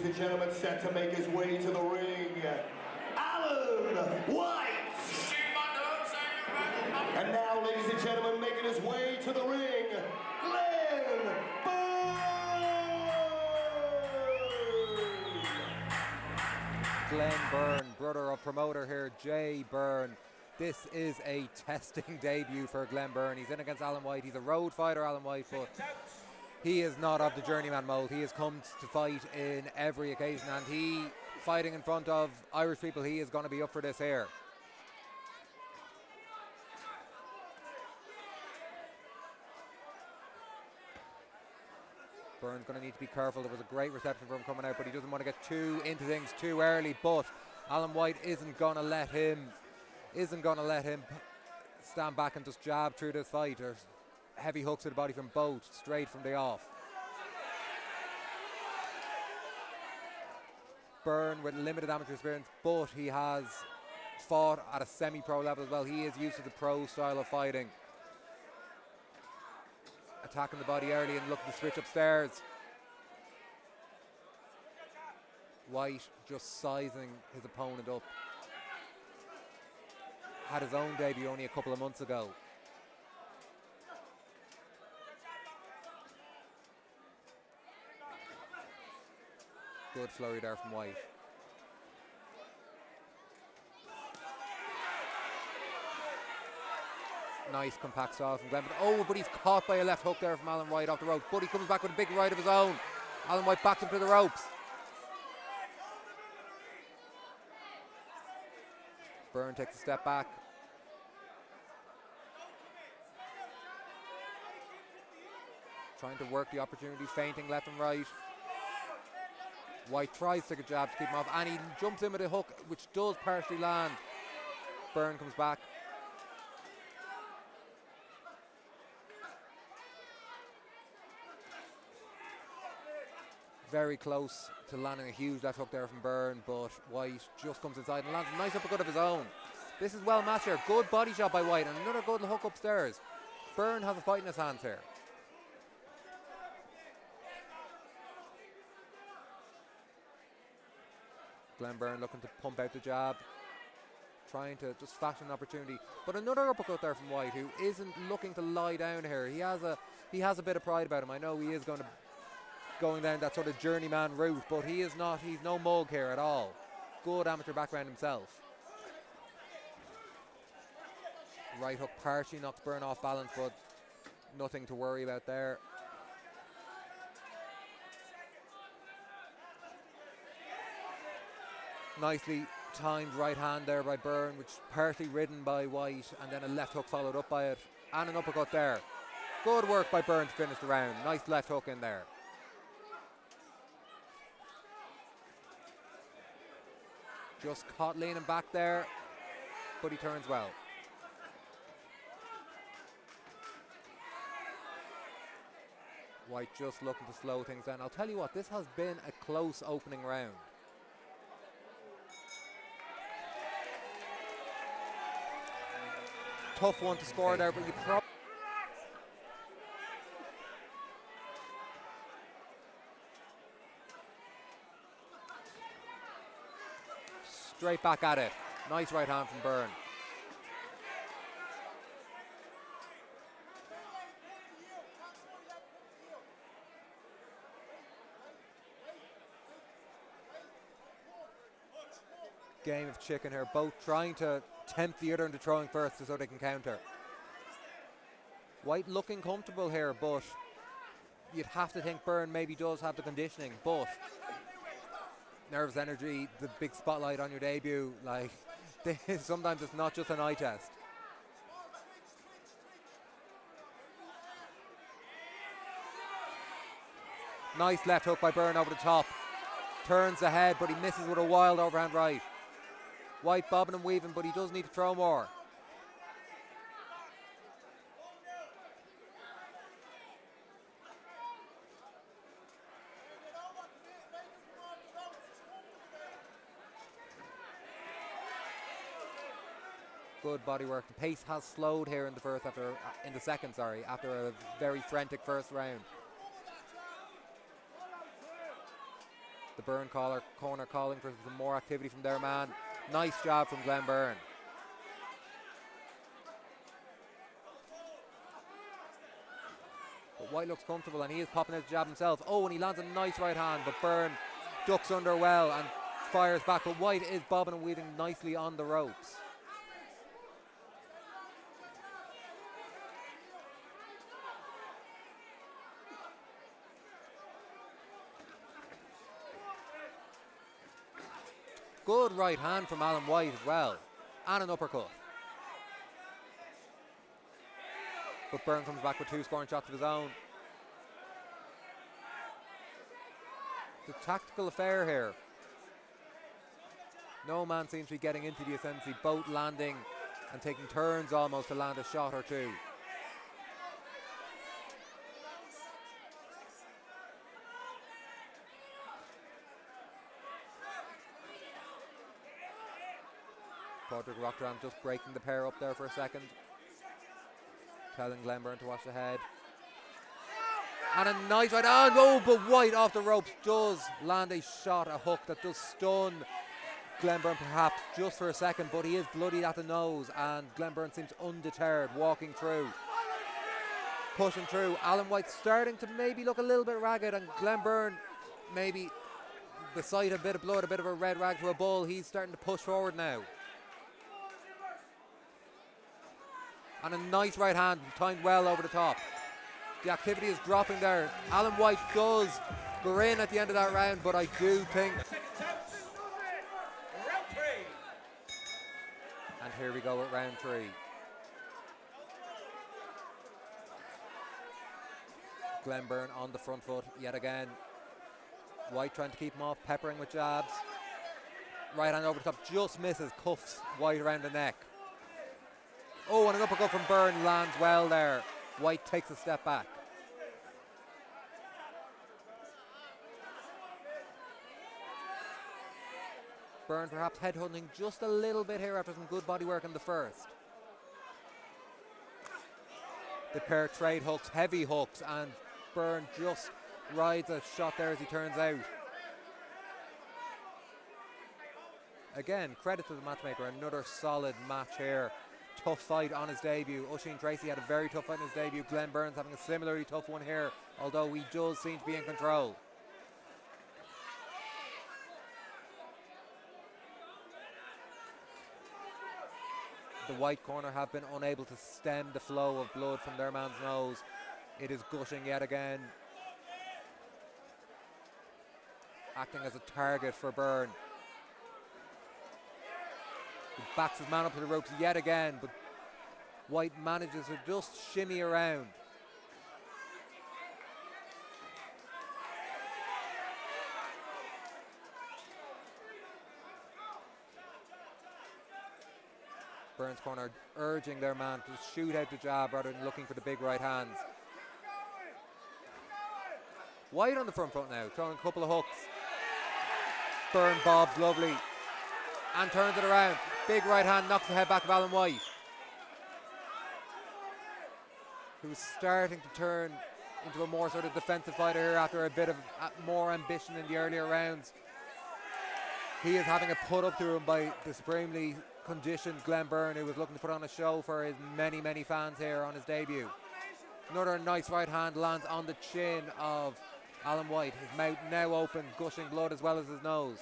ladies and gentlemen, set to make his way to the ring, Allan White. And now, ladies and gentlemen, making his way to the ring, Glenn Byrne, brother of promoter here, Jay Byrne. This is a testing debut for Glenn Byrne. He's in against Allan White. He's a road fighter, Allan White, but he is not of the journeyman mold. He has come to fight in every occasion, and he, fighting in front of Irish people, he is going to be up for this here. Byrne's going to need to be careful. There was a great reception for him coming out, but he doesn't want to get too into things too early. But Allan White isn't going to let him stand back and just jab through this fight. There's heavy hooks to the body from Bout, straight from the off. Byrne with limited amateur experience, but he has fought at a semi-pro level as well. He is used to the pro style of fighting. Attacking the body early and looking to switch upstairs. White just sizing his opponent up. Had his own debut only a couple of months ago. Good flurry there from White. Nice compact style from Glenn. But he's caught by a left hook there from Allan White off the ropes. But he comes back with a big right of his own. Allan White backs him to the ropes. Byrne takes a step back. Trying to work the opportunity, feinting left and right. White tries to take a jab to keep him off, and he jumps in with a hook, which does partially land. Byrne comes back. Very close to landing a huge left hook there from Byrne, but White just comes inside and lands a nice uppercut of his own. This is well matched here. Good body shot by White, and another good hook upstairs. Byrne has a fight in his hands here. Glenn Byrne looking to pump out the jab, trying to just fashion an opportunity. But another uppercut there from White, who isn't looking to lie down here. He has a bit of pride about him. I know he is going down that sort of journeyman route, but he is not. He's no mug here at all. Good amateur background himself. Right hook partially knocks Byrne off balance, but nothing to worry about there. Nicely timed right hand there by Byrne, which partly ridden by White, and then a left hook followed up by it, and an uppercut there. Good work by Byrne to finish the round. Nice left hook in there. Just caught leaning back there, but he turns well. White just looking to slow things down. I'll tell you what, this has been a close opening round. Tough one to score there, but you probably... Straight back at it. Nice right hand from Byrne. Game of chicken here, both trying to tempt the other into throwing first so they can counter. White looking comfortable here, but you'd have to think Byrne maybe does have the conditioning, but nerves, energy, the big spotlight on your debut, like, sometimes it's not just an eye test. Nice left hook by Byrne over the top. Turns ahead, but he misses with a wild overhand right. White bobbing and weaving, but he does need to throw more. Good body work. The pace has slowed here in the second, after a very frantic first round. The Byrne corner calling for some more activity from their man. Nice job from Glen Byrne. But White looks comfortable and he is popping out the jab himself. Oh, and he lands a nice right hand, but Byrne ducks under well and fires back. But White is bobbing and weaving nicely on the ropes. Good right hand from Allan White as well. And an uppercut. But Byrne comes back with 2 scoring shots of his own. It's a tactical affair here. No man seems to be getting into the ascendancy. Both landing and taking turns almost to land a shot or two. Padraig rocked around, just breaking the pair up there for a second. Telling Glen Byrne to watch the head. And a nice right hand. Oh, but White off the ropes does land a shot, a hook that does stun Glen Byrne perhaps just for a second, but he is bloodied at the nose and Glen Byrne seems undeterred, walking through, pushing through. Allan White starting to maybe look a little bit ragged, and Glen Byrne maybe beside a bit of blood, a bit of a red rag to a bull. He's starting to push forward now. And a nice right hand, timed well over the top. The activity is dropping there. Allan White does grin at the end of that round, but I do think... And here we go with round 3. Glen Byrne on the front foot yet again. White trying to keep him off, peppering with jabs. Right hand over the top, just misses, cuffs White around the neck. Oh, and an uppercut from Byrne lands well there. White takes a step back. Byrne perhaps headhunting just a little bit here after some good body work in the first. The pair trade hooks, heavy hooks, and Byrne just rides a shot there as he turns out. Again, credit to the matchmaker, another solid match here. Tough fight on his debut. Oisin Tracy had a very tough fight in his debut. Glen Byrne's having a similarly tough one here, although he does seem to be in control. The White corner have been unable to stem the flow of blood from their man's nose. It is gushing yet again. Acting as a target for Byrne. He backs his man up to the ropes yet again, but White manages to just shimmy around. Byrne's corner urging their man to shoot out the jab rather than looking for the big right hands. White on the front foot now, throwing a couple of hooks. Byrne bobs lovely and turns it around. Big right hand knocks the head back of Allan White, who's starting to turn into a more sort of defensive fighter here after a bit of more ambition in the earlier rounds. He is having a put up to him by the supremely conditioned Glen Byrne, who was looking to put on a show for his many, many fans here on his debut. Another nice right hand lands on the chin of Allan White. His mouth now open, gushing blood as well as his nose.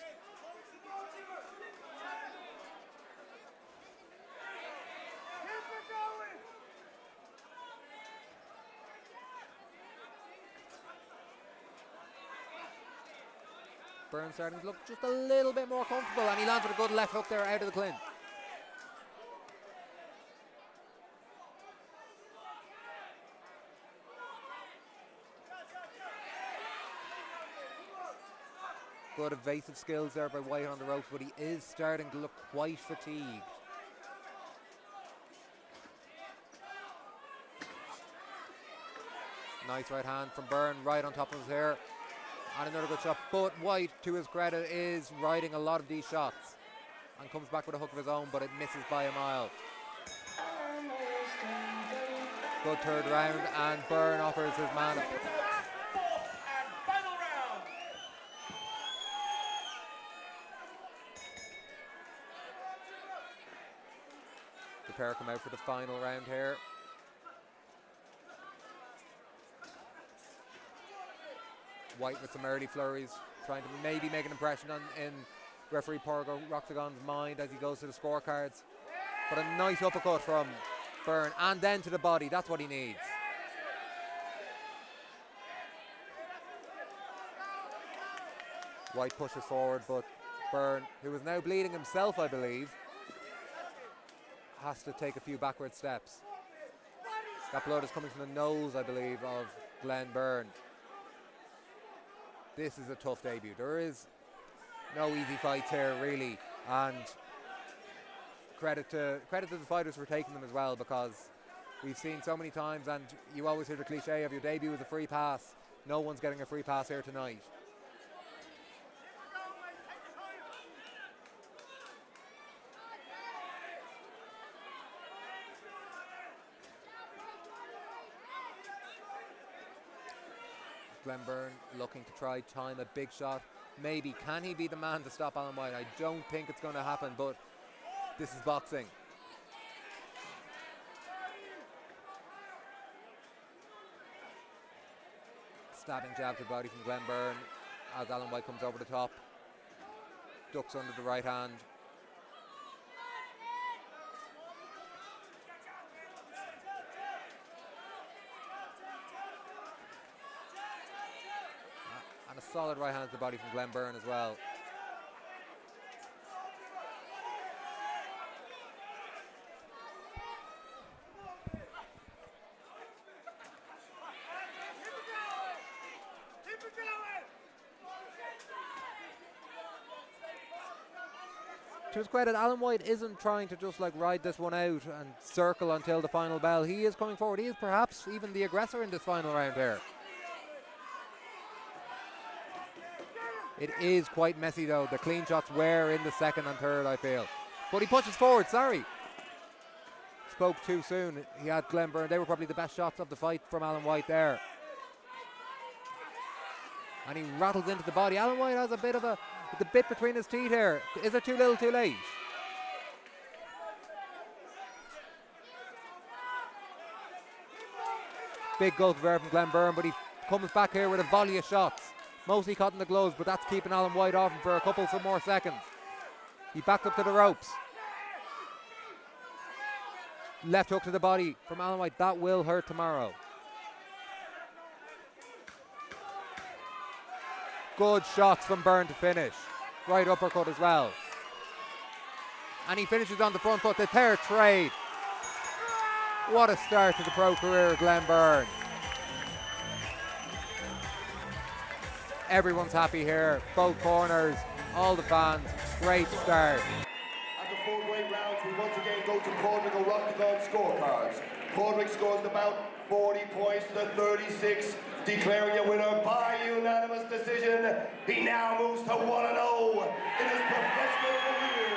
Byrne starting to look just a little bit more comfortable, and he lands with a good left hook there out of the clinch. Good evasive skills there by White on the ropes, but he is starting to look quite fatigued. Nice right hand from Byrne, right on top of his hair. And another good shot, but White, to his credit, is riding a lot of these shots and comes back with a hook of his own, but it misses by a mile. Good third round, and Byrne offers his man pair come out for the final round here. White with some early flurries, trying to maybe make an impression in referee Porgo Roxagon's mind as he goes to the scorecards. But a nice uppercut from Byrne, and then to the body. That's what he needs. White pushes forward, but Byrne, who is now bleeding himself, I believe, has to take a few backward steps. That blood is coming from the nose, I believe, of Glenn Byrne. This is a tough debut. There is no easy fights here, really, and credit to the fighters for taking them as well, because we've seen so many times, and you always hear the cliche of your debut is a free pass. No one's getting a free pass here tonight. Glenn Byrne looking to try time a big shot. Maybe. Can he be the man to stop Allan White? I don't think it's going to happen, but this is boxing. Stabbing jab to the body from Glenn Byrne as Allan White comes over the top. Ducks under the right hand. And a solid right hand to the body from Glenn Byrne as well. To his credit, Allan White isn't trying to just like ride this one out and circle until the final bell. He is coming forward. He is perhaps even the aggressor in this final round here. It is quite messy though. The clean shots were in the second and third, I feel. But he pushes forward, sorry. Spoke too soon. He had Glenn Byrne. They were probably the best shots of the fight from Allan White there. And he rattles into the body. Allan White has a bit of the bit between his teeth here. Is it too little, too late? Big gulp of air from Glenn Byrne, but he comes back here with a volley of shots. Mostly caught in the gloves, but that's keeping Allan White off him for a couple some more seconds. He backed up to the ropes. Left hook to the body from Allan White. That will hurt tomorrow. Good shots from Byrne to finish. Right uppercut as well. And he finishes on the front foot. The pair trade. What a start to the pro career of Glenn Byrne. Everyone's happy here. Both corners, all the fans. Great start. After 4 great rounds, we once again go to Cornrick or Rocktagon scorecards. Cornrick scores about 40 points to 36, declaring a winner by unanimous decision. He now moves to 1-0 in his professional career.